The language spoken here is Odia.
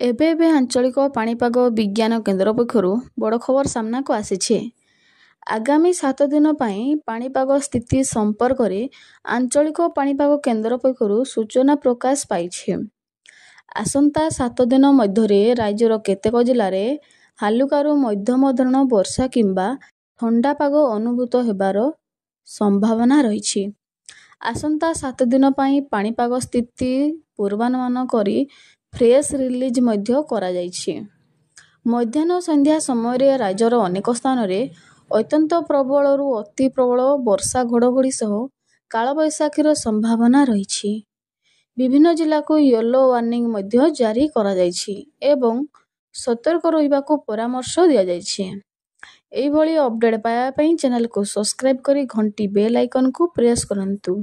ଏବେ ଏବେ ଆଞ୍ଚଳିକ ପାଣିପାଗ ବିଜ୍ଞାନ କେନ୍ଦ୍ର ପକ୍ଷରୁ ବଡ଼ ଖବର ସାମ୍ନାକୁ ଆସିଛି। ଆଗାମୀ 7 ଦିନ ପାଇଁ ପାଣିପାଗ ସ୍ଥିତି ସମ୍ପର୍କରେ ଆଞ୍ଚଳିକ ପାଣିପାଗ କେନ୍ଦ୍ର ପକ୍ଷରୁ ସୂଚନା ପ୍ରକାଶ ପାଇଛି। ଆସନ୍ତା 7 ଦିନ ମଧ୍ୟରେ ରାଜ୍ୟର କେତେକ ଜିଲ୍ଲାରେ ହାଲୁକାରୁ ମଧ୍ୟମ ଧରଣର ବର୍ଷା କିମ୍ବା ଥଣ୍ଡା ପାଗ ଅନୁଭୂତ ହେବାର ସମ୍ଭାବନା ରହିଛି। ଆସନ୍ତା 7 ଦିନ ପାଇଁ ପାଣିପାଗ ସ୍ଥିତି ପୂର୍ବାନୁମାନ କରି ପ୍ରେସ୍ ରିଲିଜ୍ ମଧ୍ୟ କରାଯାଇଛି। ମଧ୍ୟାହ୍ନ ସନ୍ଧ୍ୟା ସମୟରେ ରାଜ୍ୟର ଅନେକ ସ୍ଥାନରେ ଅତ୍ୟନ୍ତ ପ୍ରବଳରୁ ଅତି ପ୍ରବଳ ବର୍ଷା ଘଡ଼ଘଡ଼ି ସହ କାଳବୈଶାଖୀର ସମ୍ଭାବନା ରହିଛି। ବିଭିନ୍ନ ଜିଲ୍ଲାକୁ ୟେଲୋ ୱାର୍ଣ୍ଣିଂ ମଧ୍ୟ ଜାରି କରାଯାଇଛି ଏବଂ ସତର୍କ ରହିବାକୁ ପରାମର୍ଶ ଦିଆଯାଇଛି। ଏହିଭଳି ଅପଡେଟ୍ ପାଇବା ପାଇଁ ଚ୍ୟାନେଲକୁ ସବସ୍କ୍ରାଇବ୍ କରି ଘଣ୍ଟି ବେଲ୍ ଆଇକନକୁ ପ୍ରେସ୍ କରନ୍ତୁ।